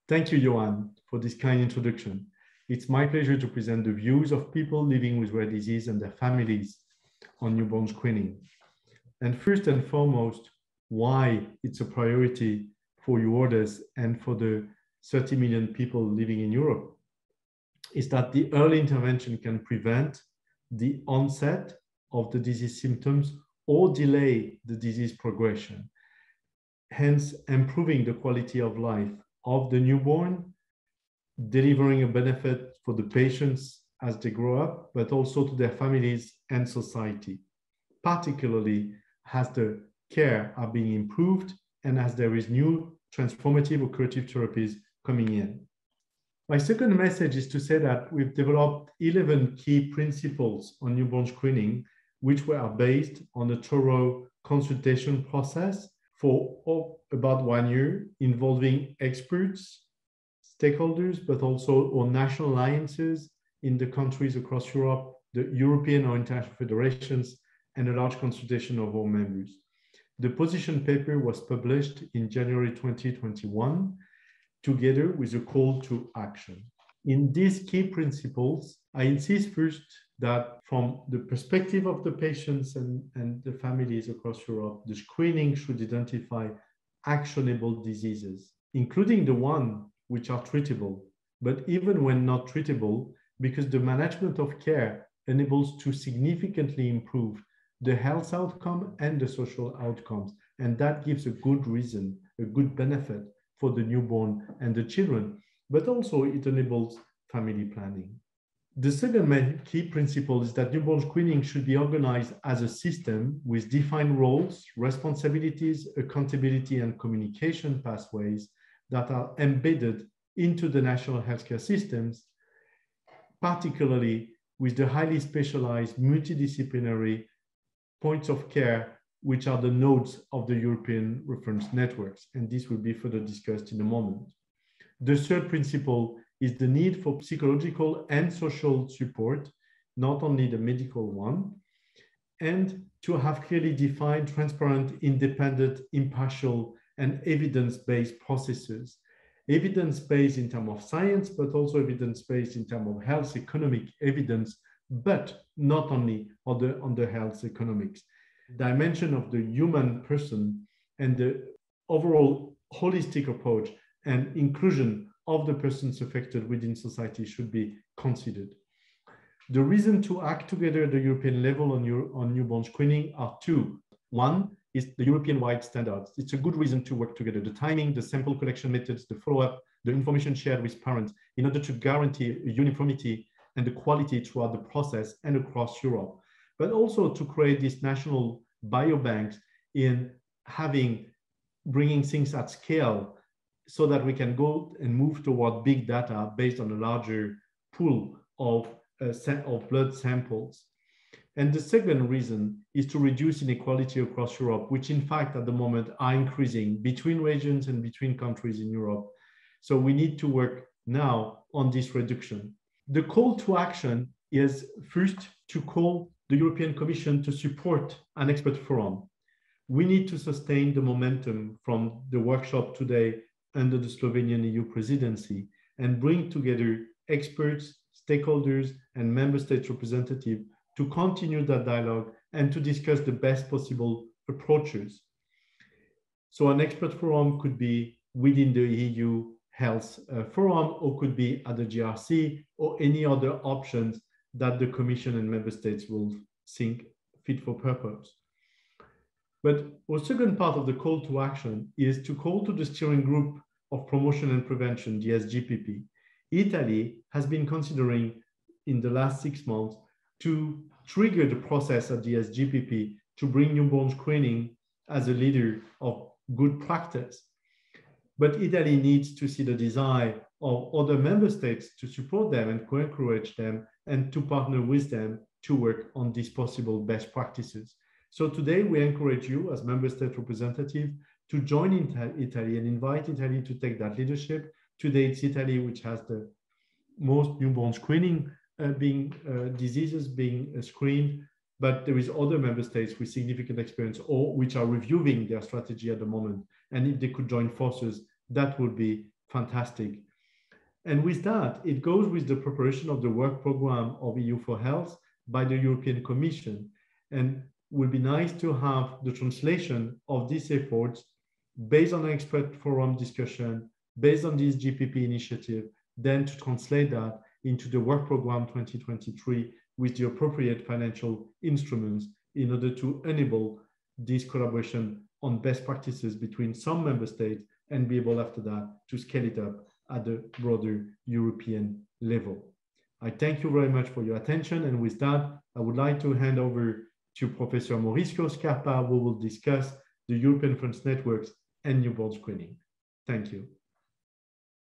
Thank you, Johan, for this kind introduction. It's my pleasure to present the views of people living with rare disease and their families on newborn screening. And first and foremost, why it's a priority for EURORDIS and for the 30 million people living in Europe is that the early intervention can prevent the onset of the disease symptoms or delay the disease progression, hence improving the quality of life of the newborn, delivering a benefit for the patients as they grow up, but also to their families and society, particularly as the care are being improved and as there is new transformative or curative therapies coming in. My second message is to say that we've developed 11 key principles on newborn screening, which were based on a thorough consultation process for about 1 year, involving experts, stakeholders, but also our national alliances in the countries across Europe, the European or international federations, and a large consultation of our members. The position paper was published in January 2021, together with a call to action. In these key principles, I insist first that from the perspective of the patients and the families across Europe, the screening should identify actionable diseases, including the ones which are treatable, but even when not treatable, because the management of care enables to significantly improve the health outcome and the social outcomes. And that gives a good reason, a good benefit for the newborn and the children, but also it enables family planning. The second main key principle is that newborn screening should be organized as a system with defined roles, responsibilities, accountability, and communication pathways that are embedded into the national healthcare systems, particularly with the highly specialized multidisciplinary points of care, which are the nodes of the European reference networks. And this will be further discussed in a moment. The third principle is the need for psychological and social support, not only the medical one, and to have clearly defined, transparent, independent, impartial, and evidence-based processes. Evidence-based in terms of science, but also evidence-based in terms of health economic evidence, but not only on the health economics. Dimension of the human person and the overall holistic approach and inclusion of the persons affected within society should be considered. The reason to act together at the European level on newborn screening are two. One is the European-wide standards. It's a good reason to work together. The timing, the sample collection methods, the follow-up, the information shared with parents in order to guarantee uniformity and the quality throughout the process and across Europe, but also to create these national biobanks in bringing things at scale so that we can go and move toward big data based on a larger pool of blood samples. And the second reason is to reduce inequality across Europe, which in fact at the moment are increasing between regions and between countries in Europe. So we need to work now on this reduction. The call to action is first to call the European Commission to support an expert forum. We need to sustain the momentum from the workshop today under the Slovenian EU Presidency and bring together experts, stakeholders, and member state representatives to continue that dialogue and to discuss the best possible approaches. So an expert forum could be within the EU Health Forum, or could be at the GRC, or any other options that the Commission and member states will think fit for purpose. But our second part of the call to action is to call to the steering group of promotion and prevention, the SGPP. Italy has been considering in the last 6 months to trigger the process at the SGPP to bring newborn screening as a leader of good practice. But Italy needs to see the desire of other member states to support them and to encourage them and to partner with them to work on these possible best practices. So today we encourage you as member state representative to join Italy and invite Italy to take that leadership. Today it's Italy which has the most newborn screening diseases being screened, but there is other member states with significant experience or which are reviewing their strategy at the moment. And if they could join forces, that would be fantastic. And with that, it goes with the preparation of the work program of EU for Health by the European Commission. And it would be nice to have the translation of these efforts based on an expert forum discussion, based on this GPP initiative, then to translate that into the work program 2023 with the appropriate financial instruments in order to enable this collaboration on best practices between some member states and be able after that to scale it up at the broader European level. I thank you very much for your attention. And with that, I would like to hand over to Professor Maurizio Scarpa, who will discuss the European Funds networks and newborn screening. Thank you.